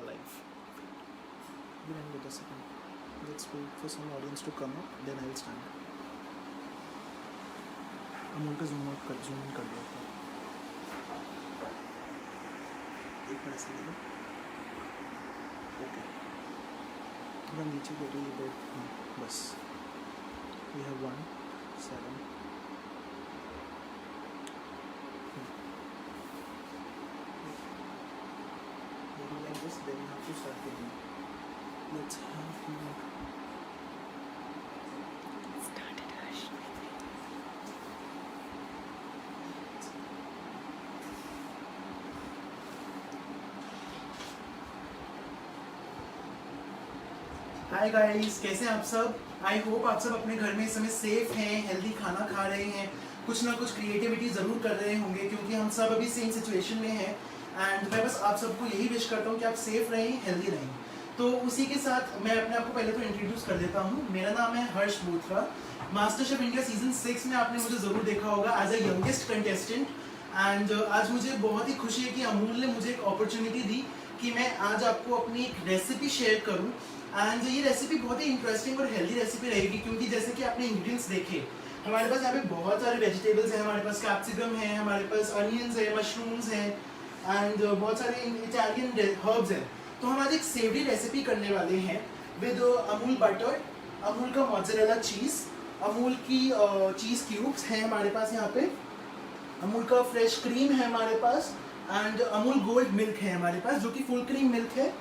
are live. Wait a second. Let's wait for some audience to come up, then I will stand. Amul का zoom in कर लो. एक minute से देखो. Okay. अब नीचे बैठो ये बैठ बस. We have 1, 7. Like this, then you have to start getting. Let's have more. Started Harsh. Hi guys, कैसे हैं आप सब? आई होप आप सब अपने घर में इस समय सेफ हैं, हेल्दी खाना खा रहे हैं, कुछ ना कुछ क्रिएटिविटी ज़रूर कर रहे होंगे, क्योंकि हम सब अभी सेम सिचुएशन में हैं. एंड मैं बस आप सबको यही विश करता हूँ कि आप सेफ रहें, हेल्दी रहें. तो उसी के साथ मैं अपने आप को पहले तो इंट्रोड्यूस कर देता हूँ. मेरा नाम है Harsh Bothra. Master chef India season 6 में आपने मुझे ज़रूर देखा होगा as a youngest contestant. And आज मुझे बहुत ही खुशी है कि अमूल ने मुझे एक अपॉर्चुनिटी दी कि मैं आज आपको अपनी एक रेसिपी शेयर करूँ. एंड ये रेसिपी बहुत ही इंटरेस्टिंग और हेल्दी रेसिपी रहेगी, क्योंकि जैसे कि आपने इंग्रेडिएंट्स देखे, हमारे पास यहाँ पे बहुत सारे वेजिटेबल्स हैं. हमारे पास कैप्सिकम है, हमारे पास अनियंस है, मशरूम्स हैं एंड बहुत सारे इटालियन हर्ब्स हैं. तो हम आज एक सेवरी रेसिपी करने वाले हैं विद अमूल बटर, अमूल का मोज़रेला चीज़, अमूल की चीज़ क्यूब्स हैं हमारे पास यहाँ पे, अमूल का फ्रेश क्रीम है हमारे पास एंड अमूल गोल्ड मिल्क है हमारे पास, जो कि फुल क्रीम मिल्क है.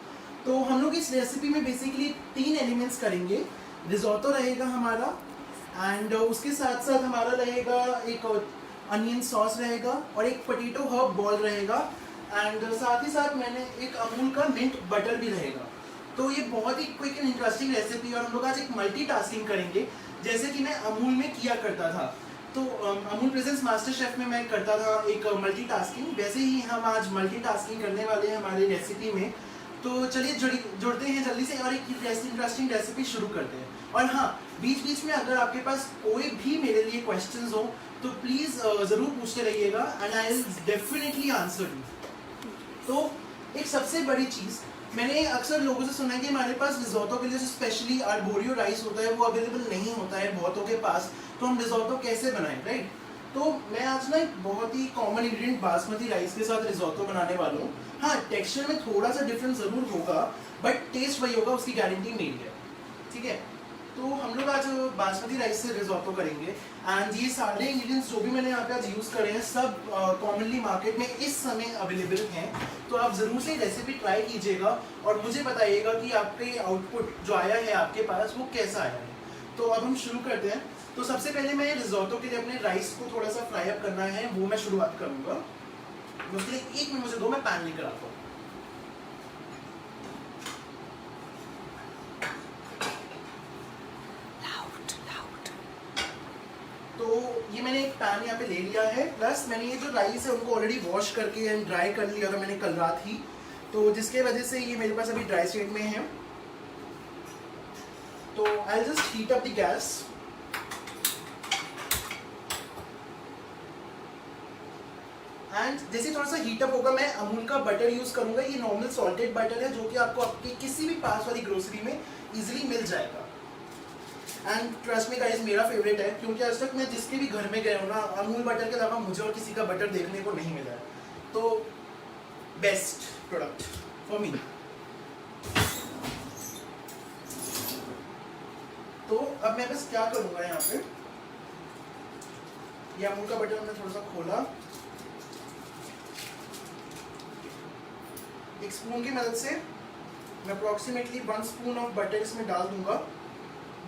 तो हम लोग इस रेसिपी में बेसिकली 3 एलिमेंट्स करेंगे. रिजोटो रहेगा हमारा एंड उसके साथ साथ हमारा रहेगा एक अनियन सॉस रहेगा और एक पोटैटो हर्ब बॉल रहेगा एंड साथ ही साथ मैंने एक अमूल का मिंट बटर भी रहेगा. तो ये बहुत ही क्विक एंड इंटरेस्टिंग रेसिपी और हम लोग आज एक मल्टीटास्किंग करेंगे, जैसे कि मैं अमूल में किया करता था. तो अमूल प्रेजेंस मास्टर शेफ में मैं करता था एक मल्टीटास्किंग, वैसे ही हम आज मल्टीटास्किंग करने वाले हैं हमारी रेसिपी में. तो चलिए जुड़ते हैं जल्दी से और एक इंटरेस्टिंग रेसिपी शुरू करते हैं. और हाँ, बीच बीच में अगर आपके पास कोई भी मेरे लिए क्वेश्चंस हो तो प्लीज़ ज़रूर पूछते रहिएगा and I will definitely answer you. तो एक सबसे बड़ी चीज़, मैंने अक्सर लोगों से सुना है कि हमारे पास रिजोटो के लिए स्पेशली आर्बोरियो राइस होता है, वो अवेलेबल नहीं होता है बहुतों के पास. तो हम रिजोटो कैसे बनाएं, राइट? तो मैं आज ना एक बहुत ही कॉमन इंग्रेडिएंट बासमती राइस के साथ रिजोटो बनाने वाला हूँ. हाँ, टेक्सचर में थोड़ा सा डिफरेंस ज़रूर होगा, बट टेस्ट वही होगा, उसकी गारंटी मेरी है. ठीक है? तो हम लोग आज बासमती राइस से रिजोटो करेंगे एंड ये सारे इंग्रेडिएंट्स जो भी मैंने यहाँ पे आज यूज़ करे हैं सब कॉमनली मार्केट में इस समय अवेलेबल हैं. तो आप ज़रूर से रेसिपी ट्राई कीजिएगा और मुझे बताइएगा कि आपके आउटपुट जो आया है आपके पास वो कैसा आया है. तो अब हम शुरू करते हैं. तो सबसे पहले मैं रिजोटो के लिए अपने राइस को थोड़ा सा फ्राई अप करना है, वो मैं शुरुआत करूँगा. उसके लिए 1 मिनट मुझे दो, मैं पैन लेकर आता हूँ. तो ये मैंने एक पैन यहाँ पे ले लिया है, प्लस मैंने ये जो राइस है उनको ऑलरेडी वॉश करके एंड ड्राई कर लिया था मैंने कल रात ही, तो जिसके वजह से ये मेरे पास अभी ड्राई स्टेट में है. तो I just heat up the gas. And जैसे थोड़ा सा हीटअप होगा, मैं अमूल का बटर यूज़ करूँगा. ये नॉर्मल सॉल्टेड बटर है जो कि आपको आपके किसी भी पास वाली ग्रोसरी में इजीली मिल जाएगा. एंड ट्रस्ट मी गाइस, मेरा फेवरेट है, क्योंकि आज तक मैं जिसके भी घर में गया हूँ ना, अमूल बटर के अलावा मुझे और किसी का बटर देखने को नहीं मिला है. तो बेस्ट प्रोडक्ट फॉर मी. तो अब मैं बस क्या करूँगा, यहाँ पे ये अमूल का बटर हमने थोड़ा सा खोला, एक स्पून की मदद से मैं अप्रॉक्सीमेटली 1 स्पून ऑफ बटर इसमें डाल दूंगा.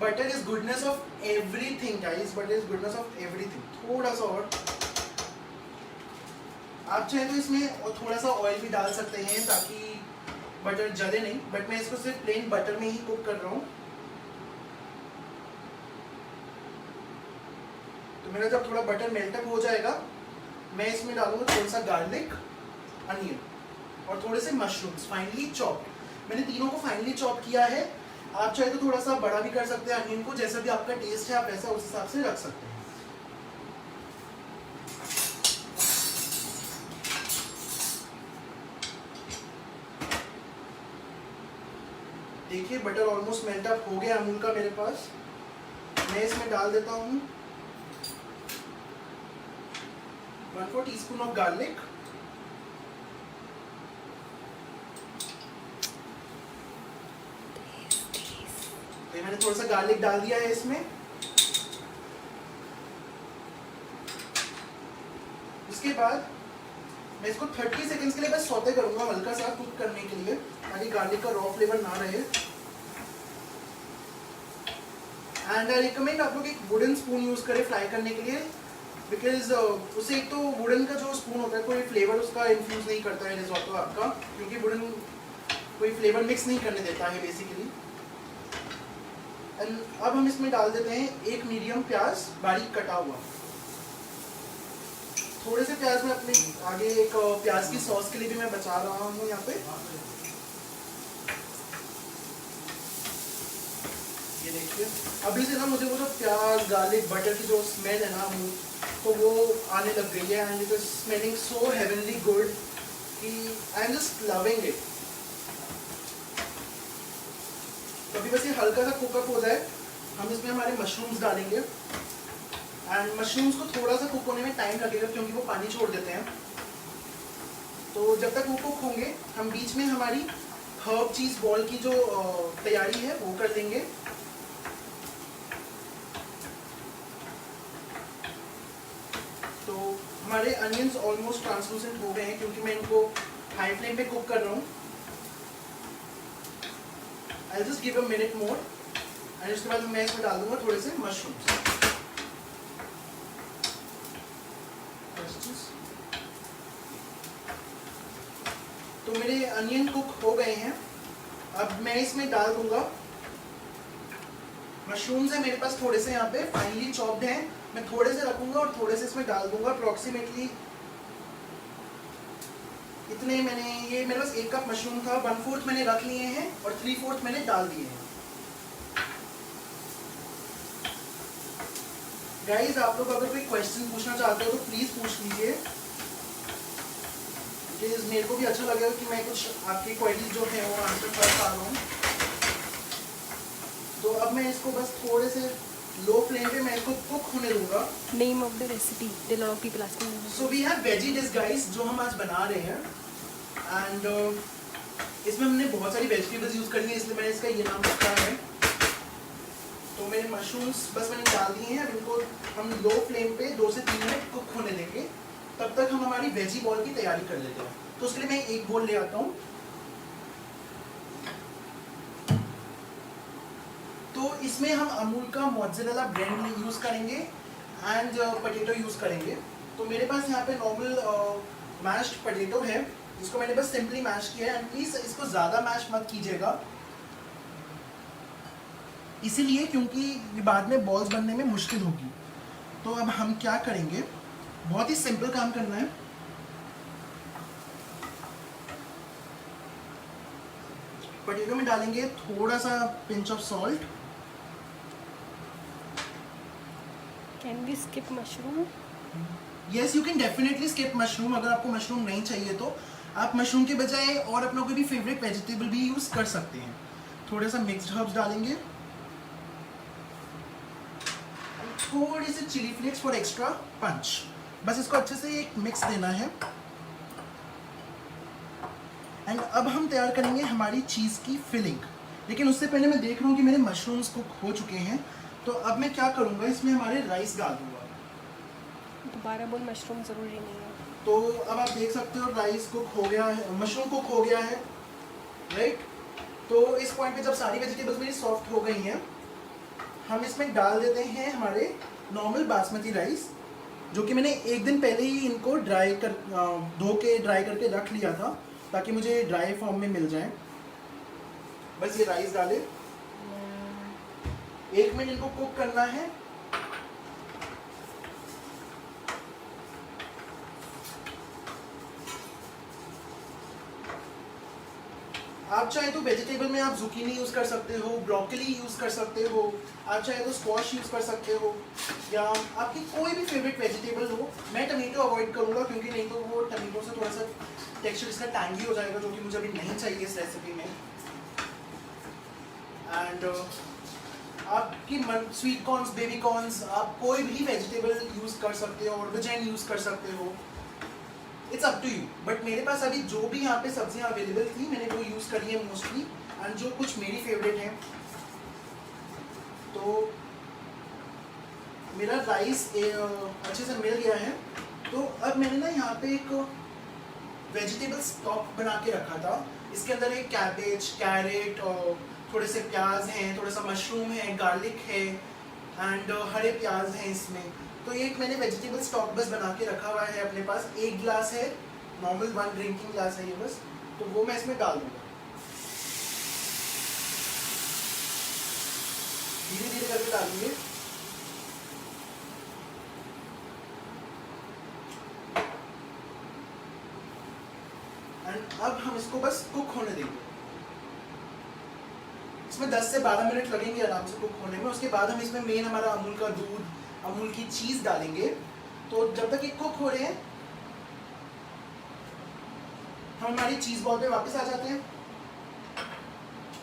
Butter is goodness of everything guys, butter is goodness of everything. थोड़ा सा और आप चाहे तो इसमें थोड़ा सा ऑयल भी डाल सकते हैं ताकि बटर जले नहीं, बट मैं इसको सिर्फ प्लेन बटर में ही कुक कर रहा हूँ. तो मेरा जब थोड़ा बटर मेल्टअप हो जाएगा, मैं इसमें डालूंगा थोड़ा सा गार्लिक, अनियन और थोड़े से मशरूम्स फाइनली चॉप. मैंने तीनों को फाइनली चॉप किया है. आप चाहे तो थोड़ा सा बड़ा भी कर सकते हैं अनियन को, जैसा भी आपका टेस्ट है आप ऐसा उस हिसाब से रख सकते हैं. देखिए बटर ऑलमोस्ट मेल्ट अप हो गया अमूल का मेरे पास। मैं इसमें डाल देता हूँ 1/4 टीस्पून ऑफ गार्लिक, तो मैंने थोड़ा सा गार्लिक डाल दिया है इसमें। उसके बाद मैं इसको 30 सेकंड्स के लिए बस सौते करूंगा, हल्का सा कुक करने के लिए, ताकि गार्लिक का रॉ फ्लेवर ना रहे। एंड आई रिकमेंड आप लोग एक वुडन स्पून यूज करें फ्राई करने के लिए, बिकॉज उससे एक तो वुडन का जो स्पून होता है कोई फ्लेवर उसका इन्फ्यूज नहीं करता है रिजोटो आपका, क्योंकि वुडन कोई फ्लेवर मिक्स नहीं करने देता है बेसिकली। एंड अब हम इसमें डाल देते हैं एक मीडियम प्याज बारीक कटा हुआ। थोड़े से प्याज में अपने आगे एक प्याज की सॉस के लिए भी मैं बचा रहा हूँ यहाँ पे। ये देखिए अभी से ना मुझे वो जो प्याज गार्लिक बटर की जो स्मेल है ना तो वो आने लग गई है, and it is smelling so heavenly good कि I am just loving it. तो अभी बस ये हल्का सा कुकअप हो जाए, हम इसमें हमारे मशरूम्स डालेंगे। एंड मशरूम्स को थोड़ा सा कुक होने में टाइम लगेगा क्योंकि वो पानी छोड़ देते हैं। तो जब तक वो कुक होंगे हम बीच में हमारी हर्ब चीज़ बॉल की जो तैयारी है वो कर लेंगे। तो हमारे अनियंस ऑलमोस्ट ट्रांसलूसेंट हो गए हैं क्योंकि मैं इनको हाई फ्लेम पे कुक कर रहा हूँ। I'll just give a minute more, and उसके बाद मैं इसमें डाल दूंगा थोड़े से मशरूम्स। तो मेरे अनियन कुक हो गए हैं, अब मैं इसमें डाल दूंगा मशरूम्स। है मेरे पास थोड़े से यहाँ पे फाइनली चॉप्ड हैं, मैं थोड़े से रखूंगा और थोड़े से इसमें डाल दूंगा। अप्रॉक्सीमेटली इतने मैंने, ये मेरे पास 1 कप मशरूम था, 1/4 मैंने रख लिए हैं और 3/4 मैंने डाल दिए हैं। गाइस आप लोग अगर कोई क्वेश्चन पूछना चाहते हो तो प्लीज पूछ लीजिए, बिकॉज मेरे को भी अच्छा लगेगा कि मैं कुछ आपकी क्वेरीज जो है वो आंसर कर पा रहा हूँ। तो अब मैं इसको बस थोड़े से लो फ्लेम पे मैं इसको कुक होने दूंगा। Name of the recipe. There are a lot of people asking. So we have veggie dish guys जो हम आज बना रहे हैं, एंड इसमें हमने बहुत सारी वेजिटेबल्स यूज करी है, इसलिए मैंने इसका ये नाम रखा है। तो मेरे मशरूम्स बस मैंने डाल दिए हैं, अब इनको हम लो फ्लेम पे 2 से 3 मिनट कुक होने देंगे। तब तक हम हमारी वेजी बॉल की तैयारी कर लेते हैं। तो उसके लिए मैं एक बोल ले आता हूँ। तो इसमें हम अमूल का मोज़रेला ब्रांड यूज करेंगे एंड पोटैटो यूज करेंगे। तो मेरे पास यहाँ पे नॉर्मल मैश्ड पोटैटो है, जिसको मैंने बस सिंपली मैश किया है। एंड प्लीज इसको ज़्यादा मैश मत कीजिएगा, इसीलिए क्योंकि ये बाद में बॉल्स बनने में मुश्किल होगी। तो अब हम क्या करेंगे, बहुत ही सिंपल काम करना है। पोटैटो में डालेंगे थोड़ा सा pinch of salt. Can we skip mushroom? Yes you can definitely skip mushroom. अगर आपको मशरूम नहीं चाहिए तो आप मशरूम के बजाय और अपना कोई भी फेवरेट वेजिटेबल भी यूज कर सकते हैं। थोड़ा सा मिक्स्ड हर्ब्स डालेंगे, थोड़ी सी चिली फ्लेक्स फॉर एक्स्ट्रा पंच। बस इसको अच्छे से एक मिक्स देना है। एंड अब हम तैयार करेंगे हमारी चीज़ की फिलिंग। लेकिन उससे पहले मैं देख रहा हूँ कि मेरे मशरूम्स कुक हो चुके हैं, तो अब मैं क्या करूँगा, इसमें हमारे राइस डाल दूँगा। दोबारा बोल, मशरूम जरूरी नहीं है। तो अब आप देख सकते हो राइस कुक हो गया है, मशरूम कुक हो गया है, राइट। तो इस पॉइंट पे जब सारी वेजिटेबल्स मेरी सॉफ्ट हो गई हैं, हम इसमें डाल देते हैं हमारे नॉर्मल बासमती राइस, जो कि मैंने एक दिन पहले ही इनको धो के ड्राई करके रख लिया था, ताकि मुझे ड्राई फॉर्म में मिल जाए। बस ये राइस डाले, 1 मिनट इनको कुक करना है। आप चाहे तो वेजिटेबल में आप जुकीनी यूज कर सकते हो, ब्रोकली यूज कर सकते हो, आप चाहे तो स्क्वाश यूज कर सकते हो, या आपकी कोई भी फेवरेट वेजिटेबल हो। मैं टमेटो अवॉइड करूंगा क्योंकि नहीं तो वो टमेटो से थोड़ा सा टेक्सचर इसका टैंगी हो जाएगा, जो कि मुझे अभी नहीं चाहिए इस रेसिपी में। एंड आपकी स्वीट कॉर्न्स, बेबी कॉर्न्स, आप कोई भी वेजिटेबल यूज़ कर सकते हो, ऑर्गेजाइन यूज़ कर सकते हो, it's up to you. But मेरे पास अभी जो भी यहाँ पे सब्जियाँ अवेलेबल थी मैंने वो यूज़ करी है मोस्टली, एंड जो कुछ मेरी फेवरेट हैं। तो मेरा राइस अच्छे से मिल गया है। तो अब मैंने ना यहाँ पे एक वेजिटेबल स्टॉक बना के रखा था। इसके अंदर एक कैबेज, कैरेट और थोड़े से प्याज हैं, थोड़ा सा मशरूम है, गार्लिक है एंड हरे प्याज हैं इसमें। तो एक मैंने वेजिटेबल स्टॉक बस बना के रखा हुआ है अपने पास। एक गिलास है, नॉर्मल 1 ड्रिंकिंग ग्लास है ये बस। तो वो मैं इसमें डाल दूँगा, धीरे धीरे करके डालूंगे। एंड अब हम इसको बस कुक होने देंगे। इसमें 10 से 12 मिनट लगेंगे आराम से कुक होने में। उसके बाद हम इसमें मेन हमारा अमूल का दूध, अमूल की चीज़ डालेंगे। तो जब तक ये कुक हो रहे हैं हम हमारी चीज़ बॉल पे वापस आ जाते हैं।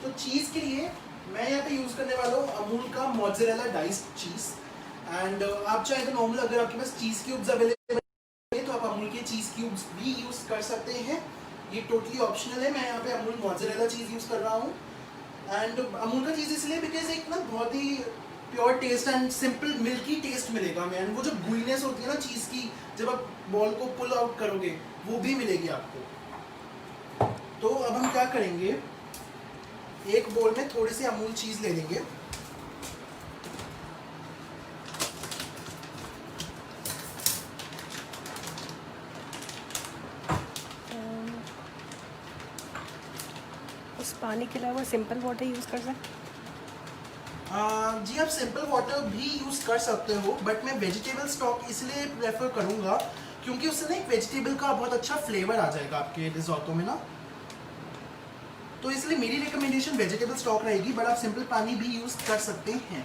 तो चीज़ के लिए मैं यहाँ पे यूज़ करने वाला हूँ अमूल का मोज़रेला डाइस्ड चीज़। एंड आप चाहे तो नॉर्मल, अगर आपके पास चीज़ क्यूब्स अवेलेबल है तो आप अमूल के चीज़ क्यूब्स भी यूज़ कर सकते हैं, ये टोटली ऑप्शनल है। मैं यहाँ पे अमूल मोज़रेला चीज़ यूज़ कर रहा हूँ। एंड अमूल का चीज़ इसलिए बिकॉज एक ना बहुत ही pure taste and simple milky taste मिलेगा हमें। एंड वो जो गुइनेस होती है ना चीज़ की, जब आप बॉल को पुल आउट करोगे वो भी मिलेगी आपको। तो अब हम क्या करेंगे, एक बोल में थोड़ी सी अमूल चीज़ ले लेंगे। उस पानी के अलावा सिंपल वाटर यूज़ कर सकते? जी आप सिंपल वाटर भी यूज़ कर सकते हो, बट मैं वेजिटेबल स्टॉक इसलिए प्रेफर करूँगा क्योंकि उससे ना एक वेजिटेबल का बहुत अच्छा फ्लेवर आ जाएगा आपके रिजोटो में ना। तो इसलिए मेरी रिकमेंडेशन वेजिटेबल स्टॉक रहेगी, बट आप सिंपल पानी भी यूज़ कर सकते हैं।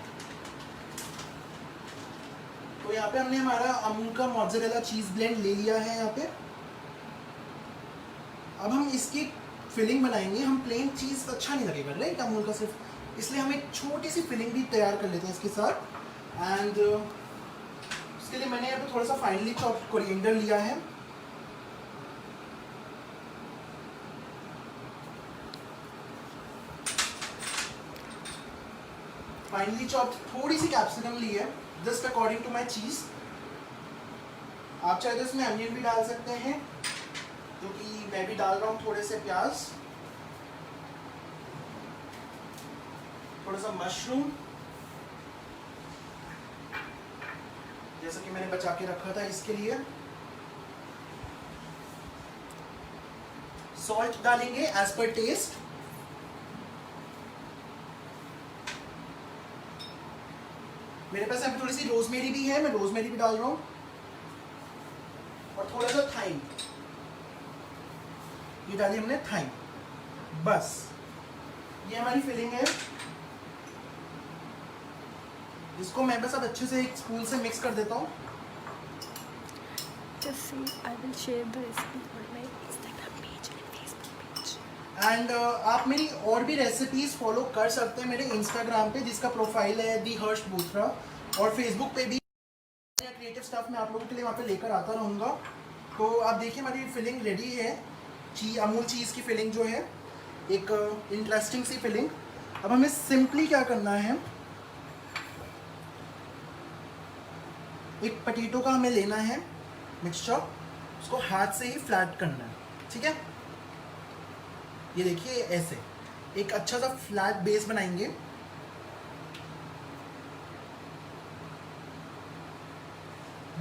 तो यहाँ पे हमने हमारा अमूल का मोज़रेला चीज़ ब्लेंड ले लिया है यहाँ पे। अब हम इसकी फिलिंग बनाएंगे। हम प्लेन चीज़ अच्छा नहीं लगेगा राइट अमूल का सिर्फ, इसलिए हम एक छोटी सी फिलिंग भी तैयार कर लेते हैं इसके साथ। एंड उसके लिए मैंने यहाँ पे थोड़ा सा फाइनली चॉप्ड कोरिएंडर लिया है। फाइनली चॉप्ड थोड़ी सी कैप्सिकम ली है, जस्ट अकॉर्डिंग टू माई चीज़। आप चाहे तो इसमें अनियन भी डाल सकते हैं, जो कि मैं भी डाल रहा हूँ। थोड़े से प्याज, थोड़ा सा मशरूम जैसा कि मैंने बचा के रखा था इसके लिए। सॉल्ट डालेंगे एज पर टेस्ट। मेरे पास अभी थोड़ी सी रोजमेरी भी है, मैं रोजमेरी भी डाल रहा हूँ। और थोड़ा सा थाइम, ये डाली हमने थाइम। बस ये हमारी फिलिंग है, जिसको मैं बस अब अच्छे से एक स्पून से मिक्स कर देता हूँ। I will share the recipe on my Instagram page and Facebook page. And आप मेरी और भी रेसिपीज़ फॉलो कर सकते हैं मेरे इंस्टाग्राम पे, जिसका प्रोफाइल है दी हर्ष बूथरा, और फेसबुक पे भी क्रिएटिव स्टफ मैं आप लोगों के लिए वहाँ पे लेकर आता रहूँगा। तो आप देखिए हमारी फिलिंग रेडी है, अमूल चीज़ की फिलिंग जो है, एक इंटरेस्टिंग सी फिलिंग। अब हमें सिंपली क्या करना है, एक पटेटो का हमें लेना है मिक्सचर, उसको हाथ से ही फ्लैट करना है, ठीक है। ये देखिए ऐसे एक अच्छा सा फ्लैट बेस बनाएंगे।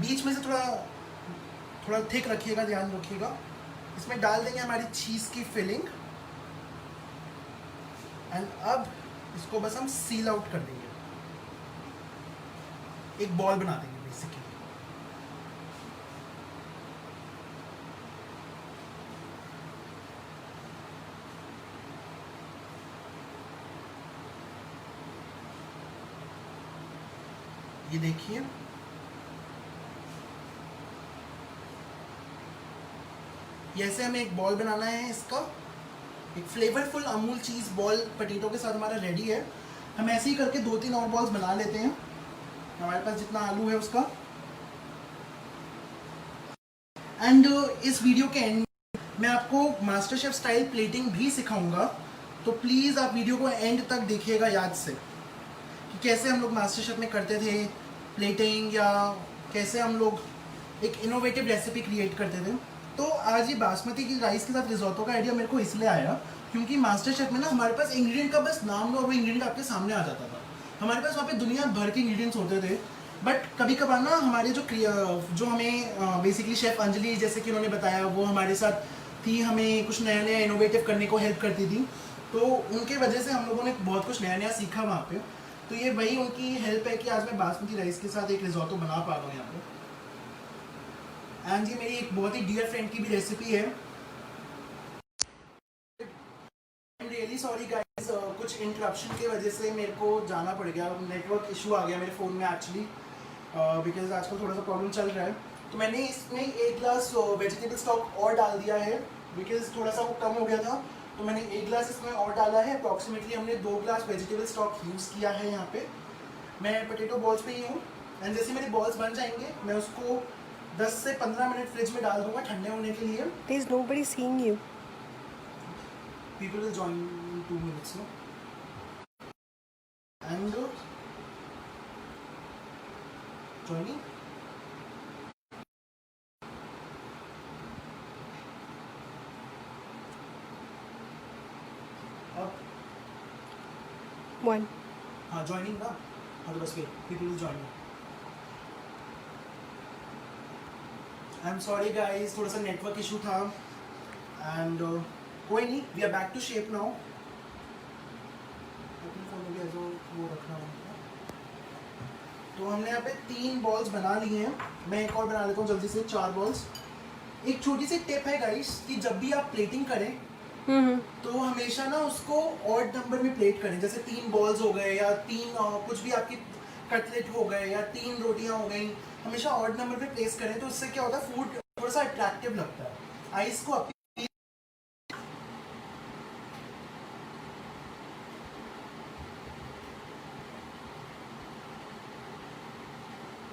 बीच में से थोड़ा थिक रखिएगा, ध्यान रखिएगा। इसमें डाल देंगे हमारी चीज़ की फिलिंग। एंड अब इसको बस हम सील आउट कर देंगे, एक बॉल बना देंगे बेसिकली। ये देखिए ऐसे हमें एक बॉल बनाना है इसका। एक फ्लेवरफुल अमूल चीज़ बॉल पटेटो के साथ हमारा रेडी है। हम ऐसे ही करके 2-3 और बॉल्स बना लेते हैं, हमारे पास जितना आलू है उसका। एंड इस वीडियो के एंड मैं आपको मास्टर शेफ स्टाइल प्लेटिंग भी सिखाऊंगा, तो प्लीज़ आप वीडियो को एंड तक देखिएगा याद से कि कैसे हम लोग मास्टर शेफ में करते थे प्लेटिंग, या कैसे हम लोग एक इनोवेटिव रेसिपी क्रिएट करते थे। तो आज ये बासमती की राइस के साथ रिजोटो का आइडिया मेरे को इसलिए आया क्योंकि मास्टर शेफ में ना हमारे पास इंग्रेडिएंट का बस नाम लो और वो इंग्रेडिएंट आपके सामने आ जाता था। हमारे पास वहाँ पे दुनिया भर के इंग्रेडिएंट्स होते थे, बट कभी कभार ना हमारे जो हमें बेसिकली शेफ अंजलि जैसे कि उन्होंने बताया, वो हमारे साथ थी, हमें कुछ नया नया इनोवेटिव करने को हेल्प करती थी। तो उनके वजह से हम लोगों ने बहुत कुछ नया नया सीखा वहाँ पे। तो ये वही उनकी हेल्प है कि आज मैं बासमती राइस के साथ एक रिजोटो बना पा रहा हूँ यहाँ पे। एंड ये मेरी एक बहुत ही डियर फ्रेंड की भी रेसिपी है। I am really sorry guys, कुछ इंटरप्शन की वजह से मेरे को जाना पड़ गया, नेटवर्क इशू आ गया मेरे फ़ोन में एक्चुअली, बिकॉज आजकल थोड़ा सा प्रॉब्लम चल रहा है। तो मैंने इसमें 1 गिलास वेजिटेबल स्टॉक और डाल दिया है, बिकॉज थोड़ा सा वो कम हो गया था, तो मैंने 1 गिलास इसमें और डाला है। अप्रॉक्सीमेटली हमने 2 गिलास वेजिटेबल स्टॉक यूज़ किया है यहाँ पे। मैं पोटैटो बॉल्स पे ही हूँ, एंड जैसे मेरे बॉल्स बन जाएंगे मैं उसको 10 से 15 मिनट फ्रिज में डाल दूंगा ठंडे होने के लिए। There's nobody seeing you. People will join in 2 minutes, no? And joining. अब 1. हाँ joining ना, हाँ तो बस wait, people will join. I'm sorry guys, थोड़ा सा नेटवर्क इशू था, and कोई नहीं, we are back to shape now. अपने फोन में भी ऐसा वो रखना होगा। तो हमने यहाँ पे 3 बॉल्स बना लिए हैं, मैं एक और बना लेता हूँ जल्दी से, 4 बॉल्स। एक छोटी सी टिप है गाइस कि जब भी आप प्लेटिंग करें तो हमेशा ना उसको ऑड नंबर में प्लेट करें। जैसे 3 बॉल्स हो गए या 3 कुछ भी आपकी कटलेट हो गए या 3 रोटियां हो गई, हमेशा ऑड नंबर पे प्लेस करें, तो इससे क्या होता है फूड थोड़ा सा अट्रैक्टिव लगता है। आइस को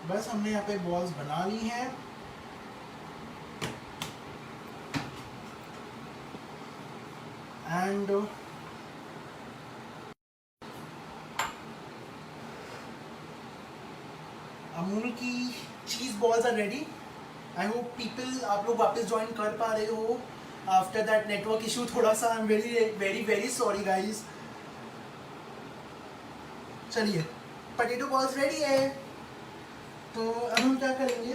बस हमने यहाँ पे बॉल्स बना ली हैं। एंड अमूल की cheese balls are ready. I hope people, आप लोग वापस ज्वाइन कर पा रहे हो आफ्टर दैट नेटवर्क इशू थोड़ा सा। आई am very very very sorry guys. चलिए पोटैटो बॉल्स रेडी है, तो अब हम क्या करेंगे,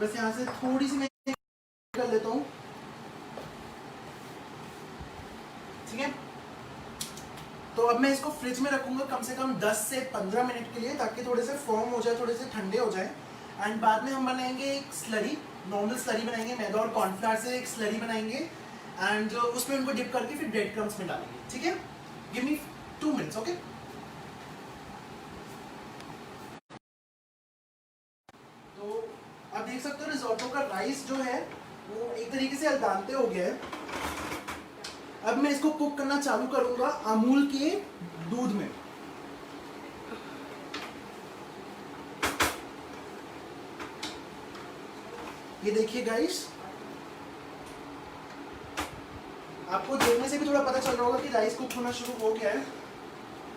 बस यहाँ से थोड़ी सी मैं कर लेता हूँ, ठीक है। तो अब मैं इसको फ्रिज में रखूंगा कम से कम 10 से 15 मिनट के लिए, ताकि थोड़े से फॉर्म हो जाए, थोड़े से ठंडे हो जाए। एंड बाद में हम बनाएंगे एक स्लरी, नॉर्मल स्लरी बनाएंगे, मैदा और कॉर्नफ्लावर से एक स्लरी बनाएंगे, एंड उसमें उनको डिप करके फिर ब्रेड क्रम्स में डालेंगे, ठीक है। Give me 2 minutes, okay. तो आप देख सकते हो रिजोटो का राइस जो है वो एक तरीके से अलदांते हो गया है। अब मैं इसको कुक करना चालू करूंगा अमूल के दूध में। ये देखिए गाइस, आपको देखने से भी थोड़ा पता चल रहा होगा कि राइस कुक होना शुरू हो गया है।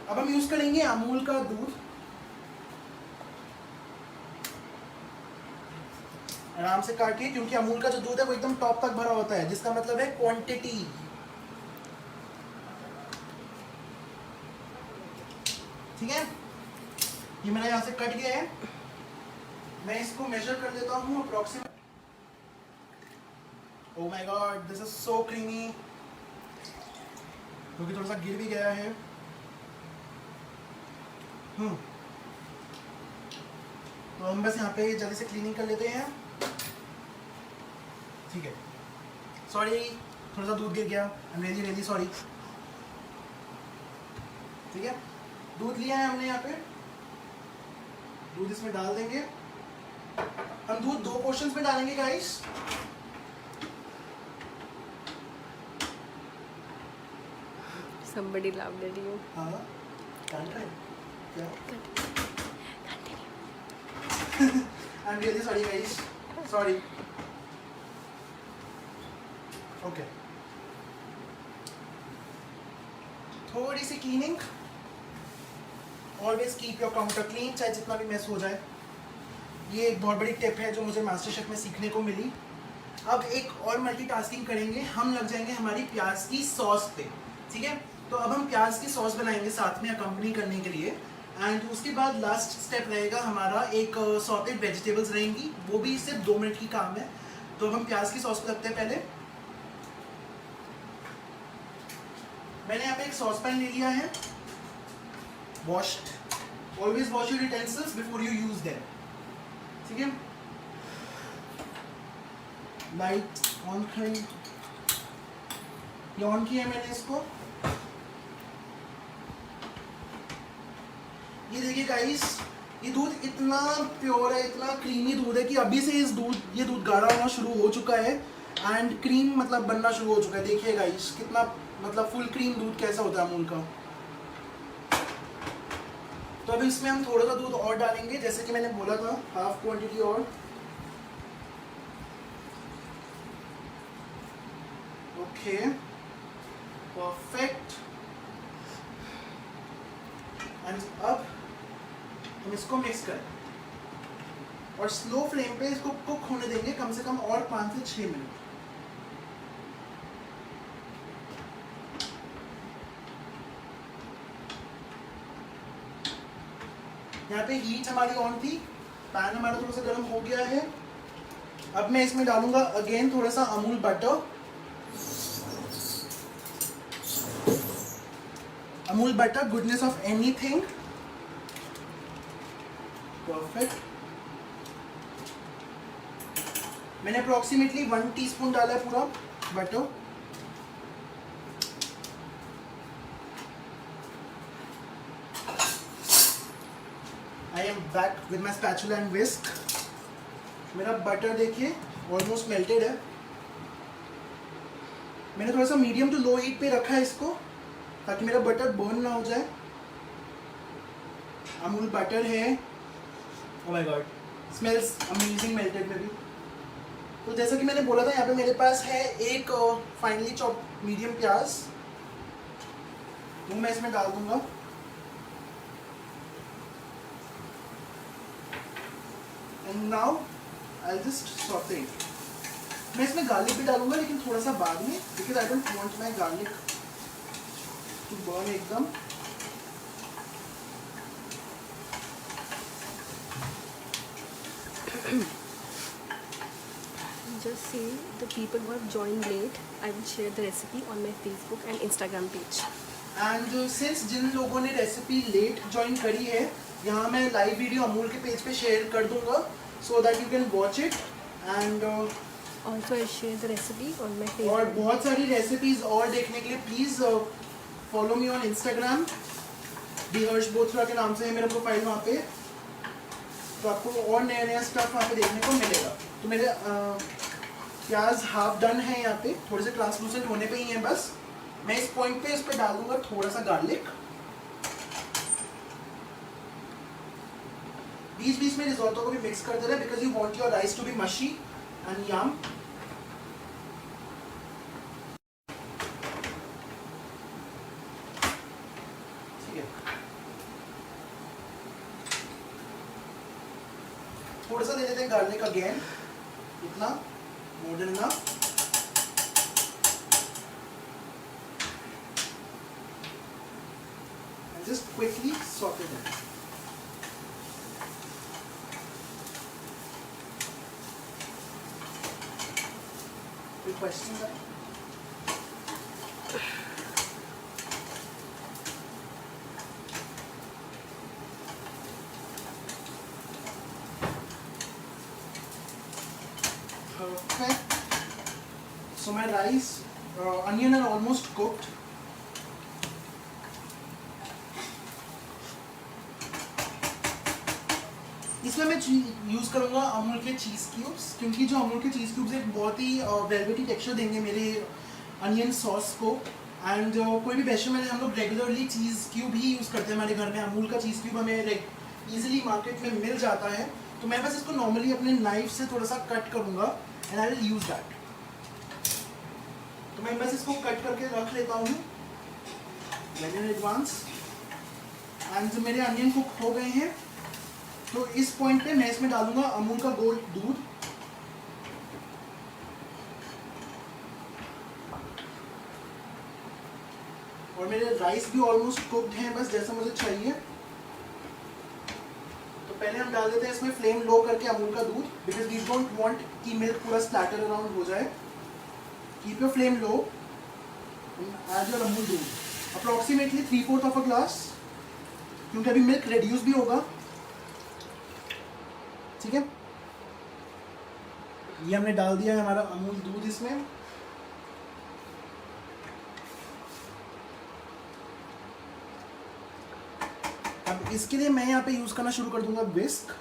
अब हम यूज करेंगे अमूल का दूध, आराम से काटिए, क्योंकि अमूल का जो दूध है वो एकदम टॉप तक भरा होता है, जिसका मतलब है क्वांटिटी। ठीक है, ये मेरा यहाँ से कट गया है, मैं इसको मेजर कर लेता हूँ approximate. Oh my God, this is so creamy, क्योंकि थोड़ा सा गिर भी गया है। तो हम बस यहाँ पे जल्दी से क्लीनिंग कर लेते हैं, ठीक है। सॉरी, थोड़ा सा दूध गिर गया, I am really really sorry. ठीक है, दूध लिया है हमने यहाँ पे, दूध इसमें डाल देंगे। हम दूध 2 पोर्शंस में डालेंगे guys. Somebody laughed at you. हाँ can't try क्या Continue. I'm really sorry guys, sorry. Okay. थोड़ी सी cleaning. Always keep your counter clean, चाहे जितना भी मैस हो जाए. ये एक बहुत बड़ी टिप है जो मुझे मास्टर शेफ में सीखने को मिली. अब एक और मल्टीटास्किंग करेंगे, हम लग जाएंगे हमारी प्याज की सॉस पे. ठीक है, तो अब हम प्याज की सॉस बनाएंगे साथ में अकम्पनी करने के लिए. एंड उसके बाद लास्ट स्टेप रहेगा हमारा एक सॉटेड वेजिटेबल्स रहेंगी, वो भी सिर्फ 2 मिनट की काम है. तो हम प्याज की सॉस को रखते हैं पहले. मैंने यहाँ पे एक सॉस पैन ले लिया है, washed. Always wash your utensils before you use them. ठीक है, लाइट ऑन करें. ये ऑन किया मैंने इसको. ये देखिए गाइस, ये दूध इतना प्योर है, इतना क्रीमी दूध है कि अभी से ये दूध गाढ़ा होना शुरू हो चुका है एंड क्रीम मतलब बनना शुरू हो चुका है. देखिए गाइस कितना मतलब फुल क्रीम दूध कैसा होता है अमूल का. तो अभी इसमें हम थोड़ा सा दूध और डालेंगे, जैसे कि मैंने बोला था, हाफ क्वांटिटी और. Okay, perfect. एंड अब हम इसको मिक्स करें और स्लो फ्लेम पे इसको कुक होने देंगे कम से कम और 5 से 6 मिनट. यहाँ पे हीट हमारी ऑन थी, पैन हमारा थोड़ा सा गर्म हो गया है. अब मैं इसमें डालूंगा अगेन थोड़ा सा Amul butter. Amul butter, goodness of anything. Perfect. मैंने अप्रोक्सीमेटली 1 टीस्पून डाला है पूरा butter. I am back with my spatula and whisk. मेरा बटर देखिए ऑलमोस्ट मेल्टेड है. मैंने थोड़ा सा मीडियम टू लो हीट पे रखा है इसको ताकि मेरा बटर बर्न ना हो जाए. अमूल बटर है. Oh my God, smells amazing melted में भी. तो जैसा कि मैंने बोला था, यहाँ पे मेरे पास है एक फाइनली चॉप मीडियम प्याज, वो मैं इसमें डाल दूंगा. And now I'll just saute it. मैं इसमें गार्लिक भी डालूंगा लेकिन थोड़ा सा बाद में, because I don't want my garlic to burn एकदम. Just see the people who have joined late. I will share the recipe on my Facebook and Instagram page. And since जिन लोगों ने रेसिपी लेट ज्वाइन करी है, यहाँ मैं live video Amul के page पे share कर दूंगा so that you can watch it. And Also I share the recipe on my और Facebook. बहुत सारी रेसिपीज और देखने के लिए please follow me on Instagram. Harsh Bothra के नाम से है मेरा प्रोफाइल वहाँ पे. तो आपको और नया नया स्टफ वहाँ पे देखने को मिलेगा. तो मेरे प्याज हाफ डन है यहाँ पे, थोड़े से ट्रांसलूसेंट होने पे ही हैं बस. मैं इस पॉइंट पे इस पे डाल दूंगा थोड़ा सा गार्लिक. बीच बीच में रिजोटो को भी मिक्स कर दे रहे हैं because you want your rice to be mushy and yum. ठीक है, थोड़ा सा दे देते हैं गार्लिक अगेन. इतना more than enough. And just quickly saute them. Any questions? Perfect. So my rice, onion are almost cooked. इसमें मैं यूज़ करूँगा अमूल के चीज़ क्यूब्स, क्योंकि जो अमूल के चीज़ क्यूब्स एक बहुत ही वेलवेटी टेक्सचर देंगे मेरे अनियन सॉस को. एंड कोई भी बेशमेल में हम लोग रेगुलरली चीज़ क्यूब ही यूज़ करते हैं हमारे घर में। अमूल का चीज़ क्यूब हमें ईजिली मार्केट में मिल जाता है, तो मैं बस इसको नॉर्मली अपने नाइफ से थोड़ा सा कट करूँगा and I will use that. तो मैं बस इसको कट करके रख लेता हूँ वेरी इन एडवांस। एंड जो मेरे अनियन कुक हो गए हैं, तो इस पॉइंट पे मैं इसमें डालूंगा अमूल का गोल्ड दूध। और मेरे राइस भी ऑलमोस्ट कुक्ड हैं, बस जैसा मुझे चाहिए। तो पहले हम डाल देते हैं इसमें फ्लेम लो करके अमूल का दूध, बिकॉज वी डोंट वांट कि मिल्क पूरा स्प्लैटर अराउंड हो जाए। Keep your flame low, add your Amul doodh approximately 3/4 of a glass, क्योंकि अभी मिल्क रिड्यूस भी होगा। ठीक है, ये हमने डाल दिया है हमारा अमूल दूध इसमें। अब इसके लिए मैं यहाँ पे यूज करना शुरू कर दूंगा विस्क।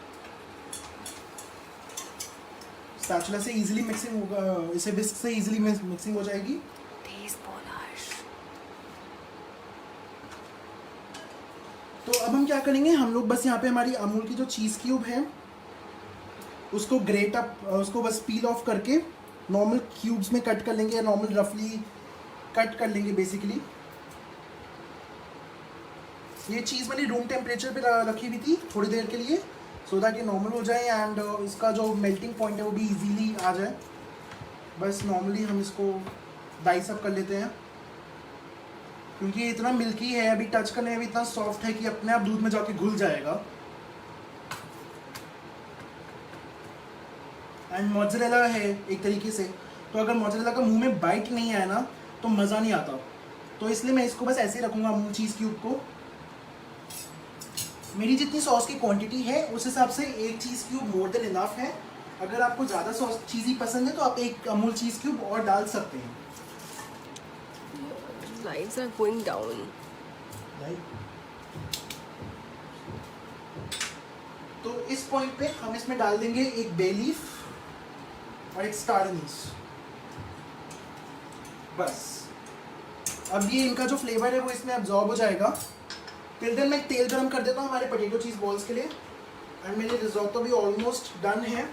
स्पैचुला से इजीली मिक्सिंग होगा, इसे विस्क से इजीली मिक्सिंग हो जाएगी। तो अब हम क्या करेंगे, हम लोग बस यहाँ पे हमारी अमूल की जो चीज़ क्यूब है उसको ग्रेट अप, उसको बस पील ऑफ करके नॉर्मल क्यूब्स में कट कर लेंगे, या नॉर्मल रफली कट कर लेंगे बेसिकली। ये चीज़ मैंने रूम टेम्परेचर पे रखी हुई थी थोड़ी देर के लिए, सो दैट ये नॉर्मल हो जाए एंड इसका जो मेल्टिंग पॉइंट है वो भी इजीली आ जाए। बस नॉर्मली हम इसको डाइस अप कर लेते हैं, क्योंकि ये इतना मिल्की है, अभी टच करने में भी इतना सॉफ्ट है कि अपने आप दूध में जाके घुल जाएगा। एंड मोज़रेला है एक तरीके से, तो अगर मोज़रेला का मुंह में बाइट नहीं आया ना तो मज़ा नहीं आता। तो इसलिए मैं इसको बस ऐसे ही रखूँगा अमूल चीज़ क्यूब को। मेरी जितनी सॉस की क्वांटिटी है उस हिसाब से एक चीज़ क्यूब मोर देन इनफ है। अगर आपको ज़्यादा सॉस चीज़ी पसंद है तो आप एक अमूल चीज़ क्यूब और डाल सकते हैं। Lights are going down. तो इस पॉइंट पे हम इसमें डाल देंगे एक बे लीफ और एक स्टार एनीस। बस अब ये इनका जो फ्लेवर है वो इसमें अब्जॉर्ब हो जाएगा। टिल देन मैं तेल गरम कर देता हूँ हमारे पोटैटो चीज़ बॉल्स के लिए। एंड मेरे रिजोट्टो भी ऑलमोस्ट डन है।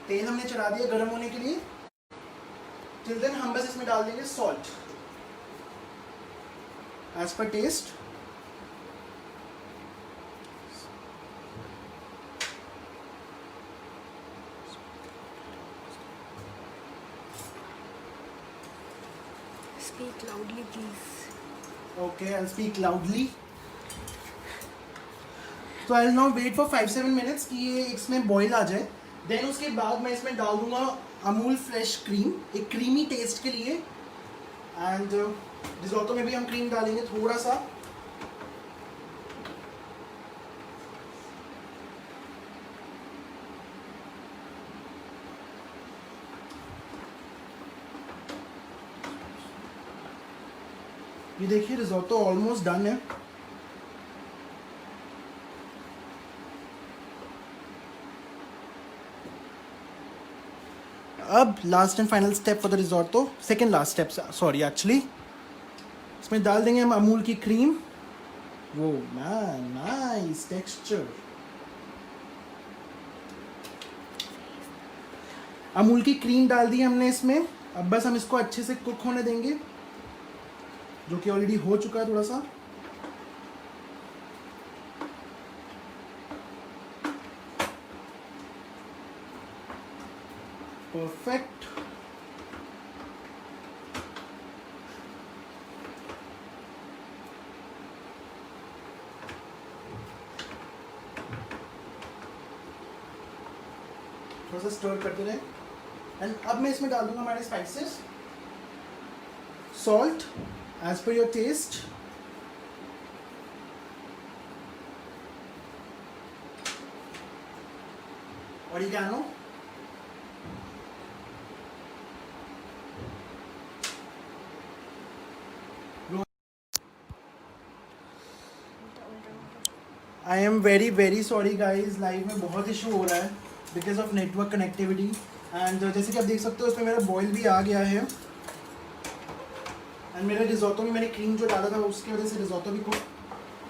तेल हमने चढ़ा दिया गर्म होने के लिए। टिल देन हम बस इसमें डाल देंगे salt as per taste. Speak loudly, please. Okay, I'll speak loudly. तो I now wait for 5-7 minutes कि ये इसमें बॉईल आ जाए। देन उसके बाद मैं इसमें डाल दूंगा अमूल फ्रेश क्रीम, एक क्रीमी टेस्ट के लिए। एंड रिजोट्टो में भी हम क्रीम डालेंगे थोड़ा सा। ये देखिए रिजोट्टो ऑलमोस्ट डन है। अब last and final step for the risotto, second last step sorry actually, इसमें डाल देंगे हम अमूल की क्रीम। वो मैन नाइस टेक्सचर। अमूल की क्रीम डाल दी हमने इसमें। अब बस हम इसको अच्छे से कुक होने देंगे, जो कि ऑलरेडी हो चुका है थोड़ा सा। परफेक्ट। थोड़ा सा स्टर करते रहे। एंड अब मैं इसमें डाल दूंगा हमारे spices. Salt as per your taste, oregano, I am very sorry guys, live में बहुत इशू हो रहा है because of network connectivity. And जैसे कि आप देख सकते हो उसमें मेरा बॉयल भी आ गया है। एंड मेरे रिजोटो में मैंने क्रीम जो डाला था उसकी वजह से रिजोटो भी कुक